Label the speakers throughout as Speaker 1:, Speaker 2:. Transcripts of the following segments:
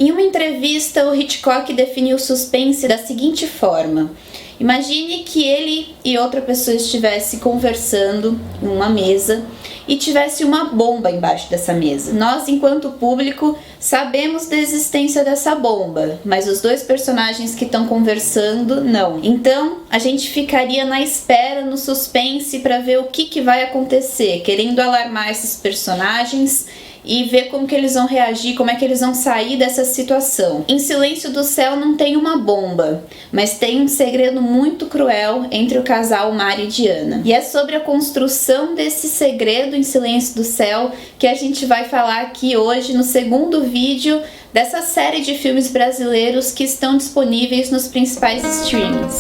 Speaker 1: Em uma entrevista, o Hitchcock definiu o suspense da seguinte forma: imagine que ele e outra pessoa estivessem conversando em uma mesa e tivesse uma bomba embaixo dessa mesa. Nós, enquanto público, sabemos da existência dessa bomba, mas os dois personagens que estão conversando, não. Então, a gente ficaria na espera, no suspense, para ver o que vai acontecer, querendo alarmar esses personagens e ver como que eles vão reagir, como é que eles vão sair dessa situação. Em Silêncio do Céu não tem uma bomba, mas tem um segredo muito cruel entre o casal Mário e Diana. E é sobre a construção desse segredo em Silêncio do Céu que a gente vai falar aqui hoje no segundo vídeo dessa série de filmes brasileiros que estão disponíveis nos principais streamings.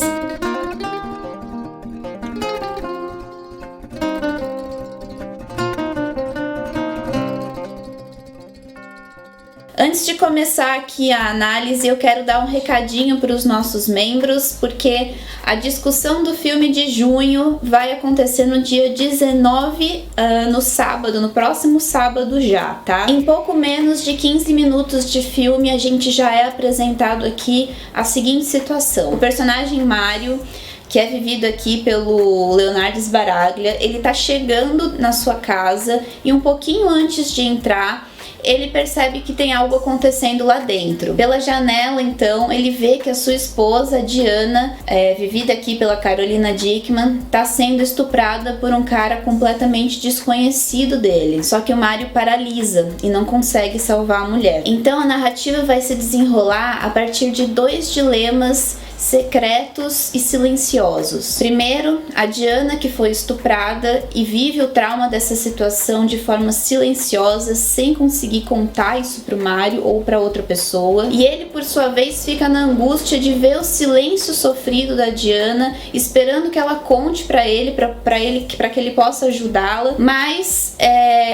Speaker 1: Antes de começar aqui a análise, eu quero dar um recadinho para os nossos membros, porque a discussão do filme de junho vai acontecer no dia 19, no sábado, no próximo sábado já, tá? Em pouco menos de 15 minutos de filme, a gente já é apresentado aqui a seguinte situação. O personagem Mário, que é vivido aqui pelo Leonardo Sbaraglia, ele tá chegando na sua casa e um pouquinho antes de entrar, ele percebe que tem algo acontecendo lá dentro. Pela janela, então, ele vê que a sua esposa, Diana, vivida aqui pela Carolina Dickman, tá sendo estuprada por um cara completamente desconhecido dele. Só que o Mário paralisa e não consegue salvar a mulher. Então a narrativa vai se desenrolar a partir de dois dilemas secretos e silenciosos. Primeiro, a Diana, que foi estuprada e vive o trauma dessa situação de forma silenciosa, sem conseguir contar isso pro Mário ou para outra pessoa. E ele, por sua vez, fica na angústia de ver o silêncio sofrido da Diana, esperando que ela conte para ele, para que ele possa ajudá-la. Mas,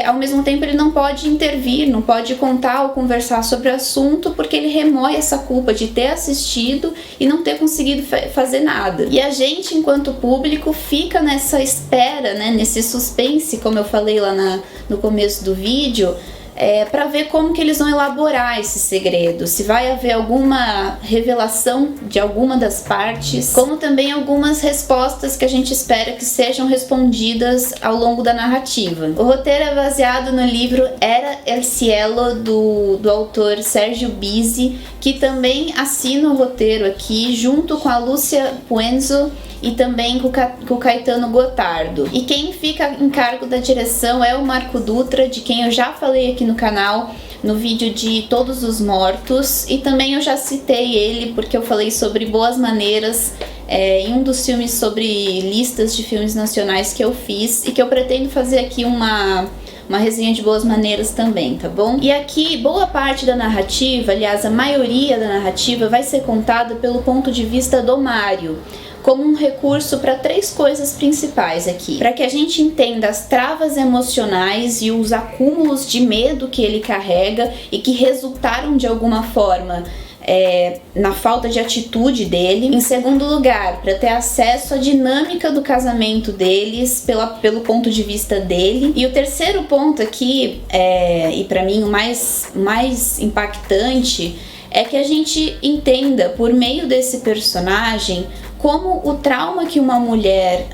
Speaker 1: ao mesmo tempo, ele não pode intervir, não pode contar ou conversar sobre o assunto, porque ele remói essa culpa de ter assistido e não ter conseguido fazer nada. E a gente, enquanto público, fica nessa espera, né, nesse suspense, como eu falei lá no começo do vídeo, para ver como que eles vão elaborar esse segredo, se vai haver alguma revelação de alguma das partes, como também algumas respostas que a gente espera que sejam respondidas ao longo da narrativa. O roteiro é baseado no livro Era el Cielo, do autor Sérgio Bisi, que também assina o roteiro aqui, junto com a Lúcia Puenzo e também com o Caetano Gotardo. E quem fica em cargo da direção é o Marco Dutra, de quem eu já falei aqui no canal, no vídeo de Todos os Mortos, e também eu já citei ele porque eu falei sobre Boas Maneiras em um dos filmes sobre listas de filmes nacionais que eu fiz, e que eu pretendo fazer aqui uma resenha de Boas Maneiras também, tá bom? E aqui, boa parte da narrativa, aliás, a maioria da narrativa vai ser contada pelo ponto de vista do Mário, como um recurso para três coisas principais aqui. Para que a gente entenda as travas emocionais e os acúmulos de medo que ele carrega e que resultaram de alguma forma na falta de atitude dele. Em segundo lugar, para ter acesso à dinâmica do casamento deles pelo ponto de vista dele. E o terceiro ponto aqui, e para mim o mais impactante, é que a gente entenda, por meio desse personagem, como o trauma que uma mulher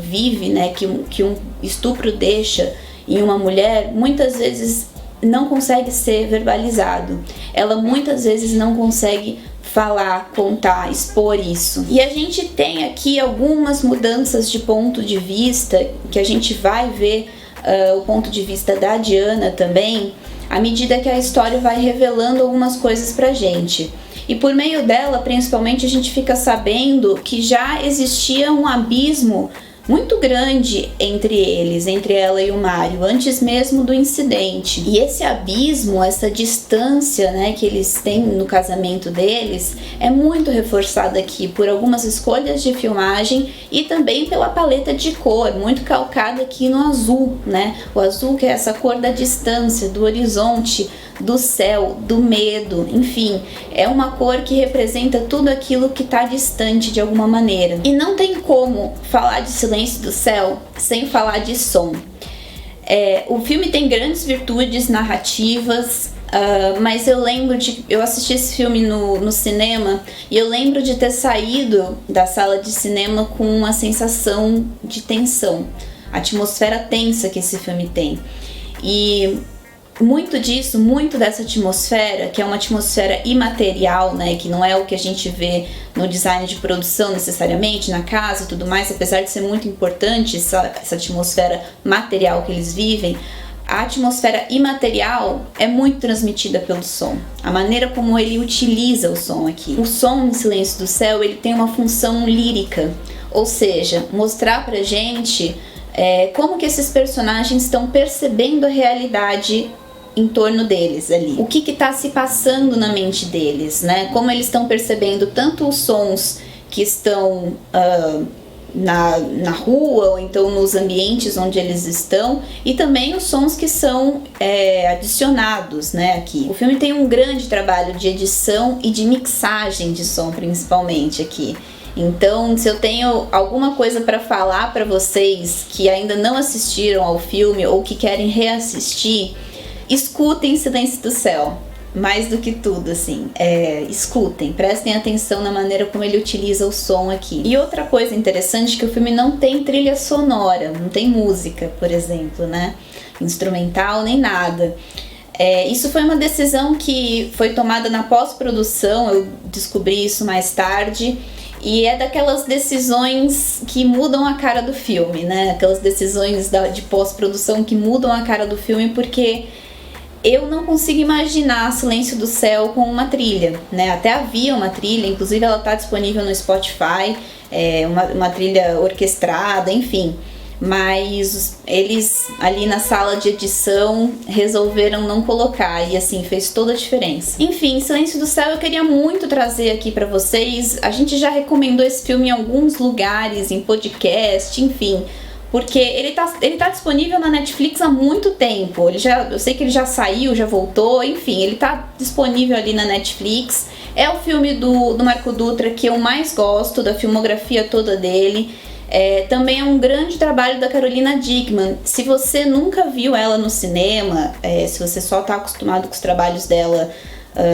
Speaker 1: vive, né, que um estupro deixa em uma mulher, muitas vezes não consegue ser verbalizado. Ela muitas vezes não consegue falar, contar, expor isso. E a gente tem aqui algumas mudanças de ponto de vista, que a gente vai ver o ponto de vista da Diana também, à medida que a história vai revelando algumas coisas pra gente. E por meio dela, principalmente, a gente fica sabendo que já existia um abismo muito grande entre eles, entre ela e o Mário, antes mesmo do incidente. E esse abismo, essa distância, né, que eles têm no casamento deles, é muito reforçada aqui por algumas escolhas de filmagem e também pela paleta de cor, muito calcada aqui no azul, né? O azul, que é essa cor da distância, do horizonte, do céu, do medo, enfim, é uma cor que representa tudo aquilo que está distante de alguma maneira. E não tem como falar de Silêncio do Céu sem falar de som. O filme tem grandes virtudes narrativas, mas eu lembro eu assisti esse filme no cinema e eu lembro de ter saído da sala de cinema com uma sensação de tensão, a atmosfera tensa que esse filme tem. E muito dessa atmosfera, que é uma atmosfera imaterial, né, que não é o que a gente vê no design de produção necessariamente, na casa e tudo mais, apesar de ser muito importante essa atmosfera material que eles vivem, a atmosfera imaterial é muito transmitida pelo som, a maneira como ele utiliza o som aqui. O som em Silêncio do Céu, ele tem uma função lírica, ou seja, mostrar pra gente como que esses personagens estão percebendo a realidade em torno deles ali. O que está se passando na mente deles, né? Como eles estão percebendo tanto os sons que estão na rua ou então nos ambientes onde eles estão, e também os sons que são adicionados, né, aqui. O filme tem um grande trabalho de edição e de mixagem de som, principalmente aqui. Então, se eu tenho alguma coisa para falar para vocês que ainda não assistiram ao filme ou que querem reassistir, escutem Silêncio do Céu. Mais do que tudo, assim, escutem, prestem atenção na maneira como ele utiliza o som aqui. E outra coisa interessante é que o filme não tem trilha sonora, não tem música, por exemplo, né, instrumental nem nada. Isso foi uma decisão que foi tomada na pós-produção, eu descobri isso mais tarde, e é daquelas decisões que mudam a cara do filme, né, aquelas decisões de pós-produção que mudam a cara do filme, porque eu não consigo imaginar Silêncio do Céu com uma trilha, né? Até havia uma trilha, inclusive ela está disponível no Spotify, uma trilha orquestrada, enfim. Mas eles ali na sala de edição resolveram não colocar e assim fez toda a diferença. Enfim, Silêncio do Céu eu queria muito trazer aqui pra vocês. A gente já recomendou esse filme em alguns lugares, em podcast, enfim. Porque ele tá disponível na Netflix há muito tempo. Eu sei que ele já saiu, já voltou, enfim, ele tá disponível ali na Netflix. É o filme do Marco Dutra que eu mais gosto, da filmografia toda dele. Também é um grande trabalho da Carolina Dickman. Se você nunca viu ela no cinema, se você só tá acostumado com os trabalhos dela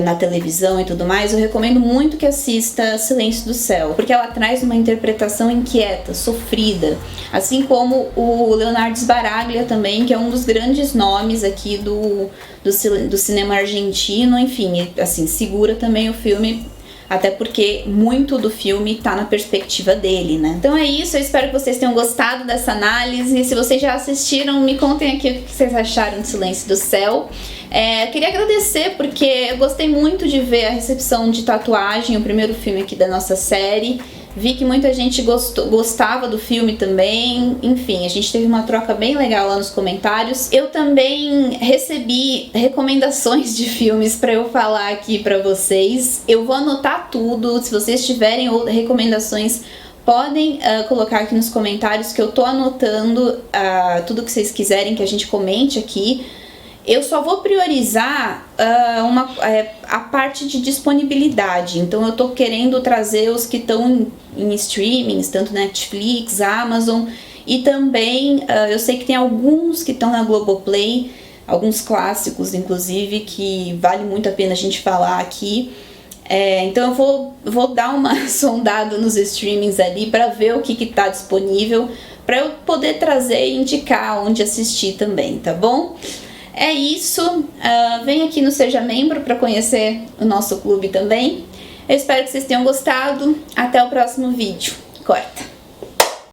Speaker 1: na televisão e tudo mais, eu recomendo muito que assista Silêncio do Céu, porque ela traz uma interpretação inquieta, sofrida, assim como o Leonardo Sbaraglia também, que é um dos grandes nomes aqui do cinema argentino, enfim, assim, segura também o filme, até porque muito do filme tá na perspectiva dele, né? Então é isso, eu espero que vocês tenham gostado dessa análise. Se vocês já assistiram, me contem aqui o que vocês acharam de Silêncio do Céu. Queria agradecer porque eu gostei muito de ver a recepção de Tatuagem, o primeiro filme aqui da nossa série. Vi que muita gente gostava do filme também. Enfim, a gente teve uma troca bem legal lá nos comentários. Eu também recebi recomendações de filmes para eu falar aqui para vocês. Eu vou anotar tudo. Se vocês tiverem recomendações, podem colocar aqui nos comentários que eu tô anotando tudo que vocês quiserem que a gente comente aqui. Eu só vou priorizar a parte de disponibilidade, então eu tô querendo trazer os que estão em streamings, tanto Netflix, Amazon, e também eu sei que tem alguns que estão na Globoplay, alguns clássicos inclusive, que vale muito a pena a gente falar aqui. Então eu vou dar uma sondada nos streamings ali para ver o que tá disponível, para eu poder trazer e indicar onde assistir também, tá bom? É isso, vem aqui no Seja Membro para conhecer o nosso clube também. Eu espero que vocês tenham gostado. Até o próximo vídeo. Corta!